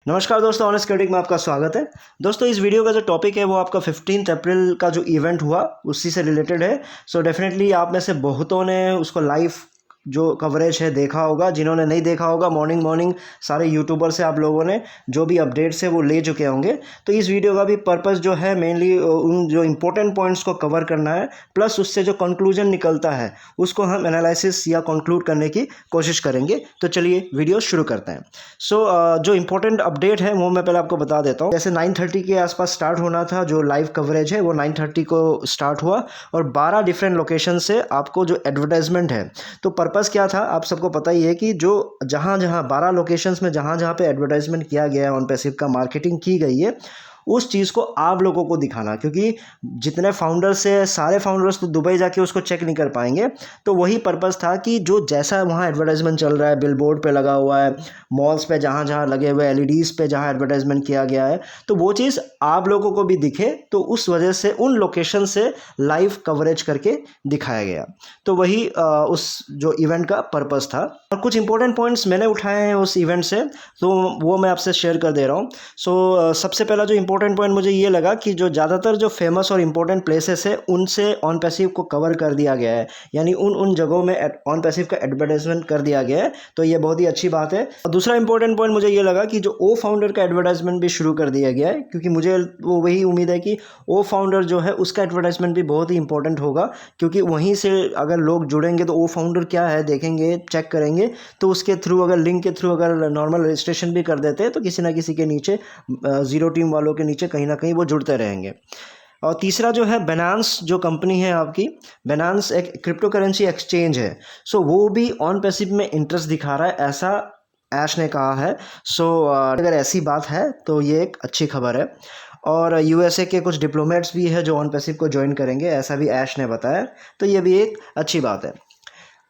नमस्कार दोस्तों, honest critic में आपका स्वागत है। दोस्तों, इस वीडियो का जो टॉपिक है वो आपका 15 अप्रैल का जो इवेंट हुआ उसी से रिलेटेड है। सो डेफिनेटली आप में से बहुतों ने उसको लाइव जो कवरेज है देखा होगा। जिन्होंने नहीं देखा होगा, मॉर्निंग मॉर्निंग सारे यूट्यूबर से आप लोगों ने जो भी अपडेट्स है वो ले चुके होंगे। तो इस वीडियो का भी पर्पस जो है मेनली उन जो इंपॉर्टेंट पॉइंट्स को कवर करना है, प्लस उससे जो कंक्लूजन निकलता है उसको हम एनालिसिस या कंक्लूड करने की कोशिश करेंगे। तो चलिए वीडियो शुरू करते हैं। जो इंपॉर्टेंट अपडेट है वो मैं पहले आपको बता देता हूँ। जैसे 9:30 के आसपास स्टार्ट होना था, जो लाइव कवरेज है वो 9:30 को स्टार्ट हुआ और 12 डिफरेंट लोकेशन से आपको जो एडवर्टाइजमेंट है, तो पर्पस क्या था आप सबको पता ही है कि जो जहाँ जहाँ 12 लोकेशंस में जहाँ जहाँ पे एडवर्टाइजमेंट किया गया है, ऑन पैसिव का मार्केटिंग की गई है, उस चीज़ को आप लोगों को दिखाना। क्योंकि जितने फाउंडर्स है, सारे फाउंडर्स तो दुबई जाके उसको चेक नहीं कर पाएंगे। तो वही पर्पस था कि जो जैसा वहाँ एडवर्टाइजमेंट चल रहा है, बिलबोर्ड पे लगा हुआ है, मॉल्स पे जहाँ जहाँ लगे हुए, एलईडीज़ पे जहाँ एडवर्टाइजमेंट किया गया है, तो वो चीज़ आप लोगों को भी दिखे। तो उस वजह से उन लोकेशन से लाइव कवरेज करके दिखाया गया। तो वही उस जो इवेंट का पर्पस था। और कुछ इंपॉर्टेंट पॉइंट्स मैंने उठाए हैं उस इवेंट से, तो वो मैं आपसे शेयर कर दे रहा हूँ। सबसे पहला जो इंपॉर्टेंट पॉइंट मुझे ये लगा कि जो ज़्यादातर जो फेमस और इंपॉर्टेंट प्लेसेस है उनसे ऑन पैसिव को कवर कर दिया गया है, यानी उन जगहों में ऑन पैसिव का एडवर्टाइजमेंट कर दिया गया है। तो ये बहुत ही अच्छी बात है। और दूसरा इंपॉर्टेंट पॉइंट मुझे ये लगा कि जो ओ फाउंडर का एडवर्टाइजमेंट भी शुरू कर दिया गया है, क्योंकि मुझे वो वही उम्मीद है कि ओ फाउंडर जो है उसका एडवर्टाइजमेंट भी बहुत ही इंपॉर्टेंट होगा। क्योंकि वहीं से अगर लोग जुड़ेंगे तो ओ फाउंडर क्या है देखेंगे, चेक करेंगे, तो उसके थ्रू अगर लिंक के थ्रू अगर नॉर्मल रजिस्ट्रेशन भी कर देते हैं तो किसी ना किसी के नीचे जीरो टीम वालों के नीचे कहीं ना कहीं वो जुड़ते रहेंगे। और तीसरा जो है बेनांस जो कंपनी है आपकी, बेनांस एक क्रिप्टो करेंसी एक्सचेंज है। सो वो भी ऑन पैसिव में इंटरेस्ट दिखा रहा है, ऐसा ऐश ने कहा है। अगर ऐसी बात है तो ये एक अच्छी खबर है। और यूएसए के कुछ डिप्लोमेट्स भी है जो ऑन पैसिव को ज्वाइन करेंगे, ऐसा भी ऐश ने बताया। तो ये भी एक अच्छी बात है।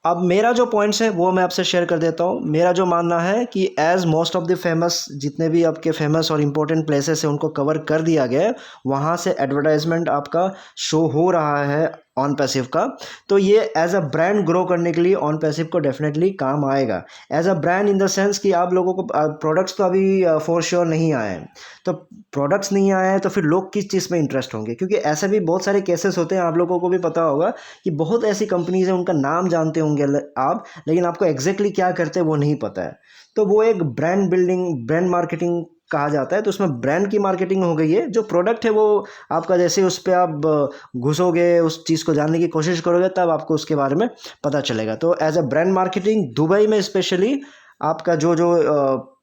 अब मेरा जो पॉइंट्स है वो मैं आपसे शेयर कर देता हूँ। मेरा जो मानना है कि as most of the famous जितने भी आपके फेमस और इम्पोर्टेंट प्लेसेस हैं उनको कवर कर दिया गया है, वहाँ से एडवर्टाइजमेंट आपका शो हो रहा है ऑन पैसिव का। तो ये एज अ ब्रांड ग्रो करने के लिए ऑन पैसिव को डेफिनेटली काम आएगा। As a brand in the sense कि आप लोगों को प्रोडक्ट्स तो अभी फॉर श्योर नहीं आए हैं। तो प्रोडक्ट्स नहीं आए हैं तो फिर लोग किस चीज़ में इंटरेस्ट होंगे? क्योंकि ऐसे भी बहुत सारे केसेस होते हैं, आप लोगों को भी पता होगा कि बहुत ऐसी कंपनीज हैं, उनका नाम जानते होंगे आप, लेकिन आपको एग्जैक्टली क्या करते हैं वो नहीं पता है। तो वो एक ब्रांड बिल्डिंग, ब्रांड मार्केटिंग कहा जाता है। तो उसमें ब्रांड की मार्केटिंग हो गई है। जो प्रोडक्ट है वो आपका, जैसे उस पर आप घुसोगे, उस चीज़ को जानने की कोशिश करोगे, तब आपको उसके बारे में पता चलेगा। तो as a brand marketing Dubai में स्पेशली आपका जो जो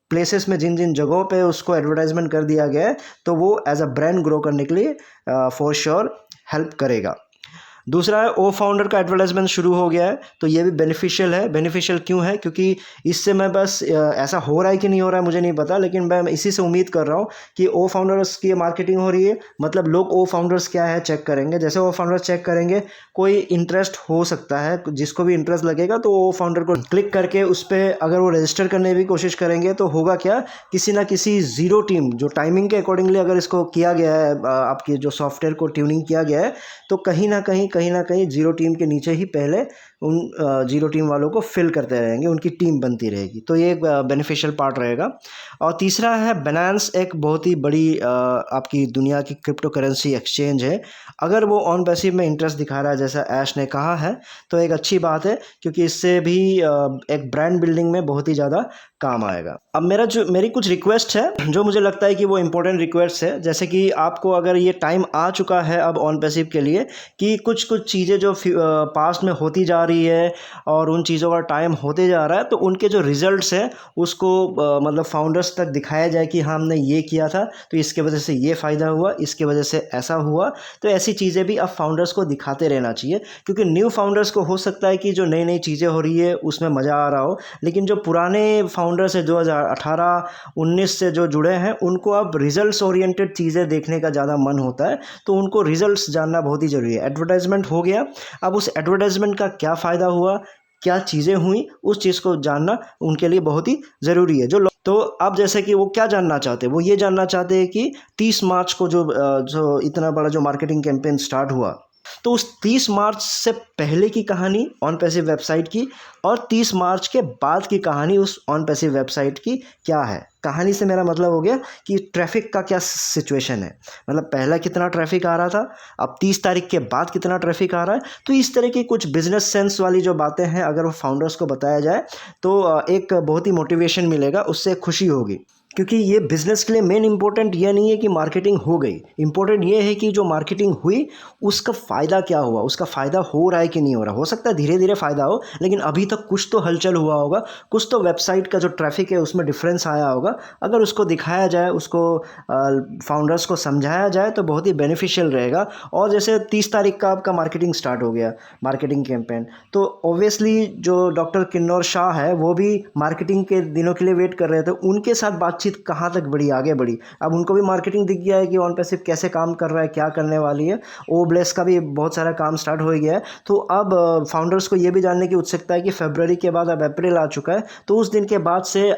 प्लेसेस में जिन जिन जगहों पे उसको एडवर्टाइजमेंट कर दिया गया है, तो वो एज अ ब्रांड ग्रो करने के लिए फॉर श्योर हेल्प करेगा। दूसरा है ओ फाउंडर का एडवर्टाइजमेंट शुरू हो गया है। तो ये भी बेनिफिशियल है। बेनिफिशियल क्यों है? क्योंकि इससे मैं बस ऐसा हो रहा है कि नहीं हो रहा है मुझे नहीं पता, लेकिन मैं इसी से उम्मीद कर रहा हूँ कि ओ फाउंडर्स की मार्केटिंग हो रही है। मतलब लोग ओ फाउंडर्स क्या है चेक करेंगे। जैसे ओ फाउंडर्स चेक करेंगे, कोई इंटरेस्ट हो सकता है, जिसको भी इंटरेस्ट लगेगा तो ओ फाउंडर को क्लिक करके उस पर अगर वो रजिस्टर करने की कोशिश करेंगे तो होगा क्या, किसी ना किसी जीरो टीम जो टाइमिंग के अकॉर्डिंगली अगर इसको किया गया है, आपकी जो सॉफ्टवेयर को ट्यूनिंग किया गया है, तो कहीं ना कहीं जीरो टीम के नीचे ही पहले उन जीरो टीम वालों को फिल करते रहेंगे, उनकी टीम बनती रहेगी। तो ये एक बेनिफिशियल पार्ट रहेगा। और तीसरा है बेनांस, एक बहुत ही बड़ी आपकी दुनिया की क्रिप्टो करेंसी एक्सचेंज है। अगर वो ऑन पैसिव में इंटरेस्ट दिखा रहा है जैसा ऐश ने कहा है, तो एक अच्छी बात है, क्योंकि इससे भी एक ब्रांड बिल्डिंग में बहुत ही ज़्यादा काम आएगा। अब मेरी कुछ रिक्वेस्ट है जो मुझे लगता है कि वो इंपॉर्टेंट रिक्वेस्ट है। जैसे कि आपको अगर ये टाइम आ चुका है अब ऑन पैसिव के लिए कि कुछ चीज़ें जो पास्ट में होती जा रही है और उन चीज़ों का टाइम होते जा रहा है, तो उनके जो रिजल्ट्स हैं उसको मतलब फाउंडर्स तक दिखाया जाए कि हाँ हमने ये किया था तो इसके वजह से ये फ़ायदा हुआ, इसके वजह से ऐसा हुआ। तो ऐसी चीज़ें भी अब फाउंडर्स को दिखाते रहना चाहिए, क्योंकि न्यू फाउंडर्स को हो सकता है कि जो नई नई चीज़ें हो रही है उसमें मज़ा आ रहा हो, लेकिन जो पुराने फाउंडर्स है 2018-19 से जो जुड़े हैं, उनको अब रिजल्ट्स ओरिएंटेड चीज़ें देखने का ज़्यादा मन होता है। तो उनको रिजल्ट्स जानना बहुत ही ज़रूरी है। एडवर्टाइजमेंट हो गया, अब उस एडवर्टाइजमेंट का क्या फ़ायदा हुआ, क्या चीज़ें हुई, उस चीज़ को जानना उनके लिए बहुत ही ज़रूरी है। तो अब जैसे कि वो क्या जानना चाहते हैं, वो ये जानना चाहते हैं कि 30 मार्च को जो इतना बड़ा जो मार्केटिंग कैंपेन स्टार्ट हुआ, तो उस 30 मार्च से पहले की कहानी ऑन पैसिव वेबसाइट की और 30 मार्च के बाद की कहानी उस ऑन पैसिव वेबसाइट की क्या है। कहानी से मेरा मतलब हो गया कि ट्रैफिक का क्या सिचुएशन है, मतलब पहला कितना ट्रैफिक आ रहा था, अब 30 तारीख के बाद कितना ट्रैफिक आ रहा है। तो इस तरह की कुछ बिजनेस सेंस वाली जो बातें हैं अगर वो फाउंडर्स को बताया जाए तो एक बहुत ही मोटिवेशन मिलेगा, उससे खुशी होगी। क्योंकि ये बिज़नेस के लिए मेन इंपॉर्टेंट ये नहीं है कि मार्केटिंग हो गई, इंपॉर्टेंट ये है कि जो मार्केटिंग हुई उसका फ़ायदा क्या हुआ, उसका फ़ायदा हो रहा है कि नहीं हो रहा। हो सकता है धीरे धीरे फ़ायदा हो, लेकिन अभी तक कुछ तो हलचल हुआ होगा, कुछ तो वेबसाइट का जो ट्रैफिक है उसमें डिफरेंस आया होगा। अगर उसको दिखाया जाए, उसको फाउंडर्स को समझाया जाए तो बहुत ही बेनिफिशियल रहेगा। और जैसे 30 तारीख का आपका मार्केटिंग स्टार्ट हो गया, मार्केटिंग कैंपेन, तो ऑब्वियसली जो डॉक्टर किन्नौर शाह है वो भी मार्केटिंग के दिनों के लिए वेट कर रहे थे, उनके साथ बातचीत कहाँ तक बढ़ी, आगे बढ़ी। अब उनको भी मार्केटिंग दिख गया है कि ऑन पैसिव कैसे काम कर रहा है, क्या करने वाली है। ओब्लेस का भी बहुत सारा काम स्टार्ट हो गया है। तो अब फाउंडर्स को ये भी जानने की उत्सुकता है कि फरवरी के बाद अब अप्रैल आ चुका है, तो उस दिन के बाद से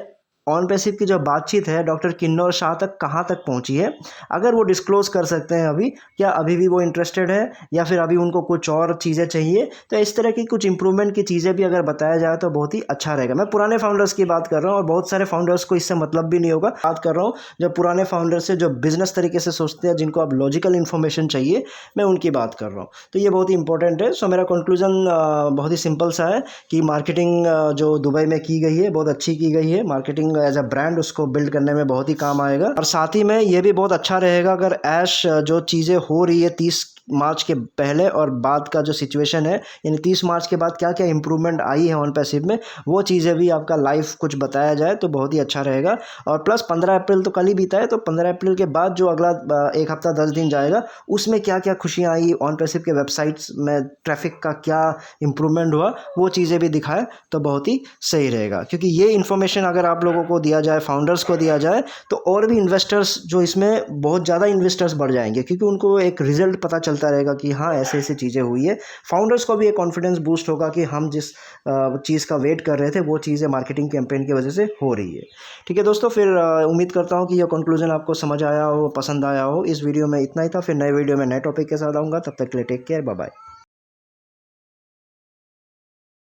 ऑन पैसिव की जो बातचीत है डॉक्टर किन्नौर शाह तक कहाँ तक पहुँची है। अगर वो डिस्क्लोज़ कर सकते हैं अभी, क्या अभी भी वो इंटरेस्टेड है या फिर अभी उनको कुछ और चीज़ें चाहिए, तो इस तरह की कुछ इंप्रूवमेंट की चीज़ें भी अगर बताया जाए तो बहुत ही अच्छा रहेगा। मैं पुराने फाउंडर्स की बात कर रहा हूँ और बहुत सारे फाउंडर्स को इससे मतलब भी नहीं होगा। बात कर रहा हूँ जो पुराने फाउंडर्स है, जो बिजनेस तरीके से सोचते हैं, जिनको अब लॉजिकल इन्फॉर्मेशन चाहिए, मैं उनकी बात कर रहा हूँ। तो ये बहुत ही इंपॉर्टेंट है। सो मेरा कंक्लूजन बहुत ही सिंपल सा है कि मार्केटिंग जो दुबई में की गई है बहुत अच्छी की गई है। मार्केटिंग एज अ ब्रांड उसको बिल्ड करने में बहुत ही काम आएगा। और साथ ही में ये भी बहुत अच्छा रहेगा अगर ऐश जो चीज़ें हो रही है 30 मार्च के पहले और बाद का जो सिचुएशन है, यानी 30 मार्च के बाद क्या क्या इंप्रूवमेंट आई है ऑन पैसिव में, वो चीज़ें भी आपका लाइव कुछ बताया जाए तो बहुत ही अच्छा रहेगा। और प्लस 15 अप्रैल तो कल ही बीता है, तो 15 अप्रैल के बाद जो अगला एक हफ्ता 10 दिन जाएगा उसमें क्या क्या खुशियाँ आई, ऑन पैसिव के वेबसाइट्स में ट्रैफिक का क्या इंप्रूवमेंट हुआ, वो चीज़ें भी दिखाए तो बहुत ही सही रहेगा। क्योंकि ये इन्फॉर्मेशन अगर आप लोगों को दिया जाए, फाउंडर्स को दिया जाए, तो और भी इन्वेस्टर्स जो इसमें बहुत ज़्यादा इन्वेस्टर्स बढ़ जाएंगे, क्योंकि उनको एक रिजल्ट पता चलता रहेगा कि हाँ ऐसे ऐसे चीज़ें हुई है। फाउंडर्स को भी एक कॉन्फिडेंस बूस्ट होगा कि हम जिस चीज़ का वेट कर रहे थे वो चीज़ें मार्केटिंग कैंपेन की वजह से हो रही है। ठीक है दोस्तों, फिर उम्मीद करता हूँ कि यह कंक्लूजन आपको समझ आया हो, पसंद आया हो। इस वीडियो में इतना ही था, फिर नए वीडियो में नए टॉपिक के साथ आऊँगा। तब तक के लिए टेक केयर, बाय बाय।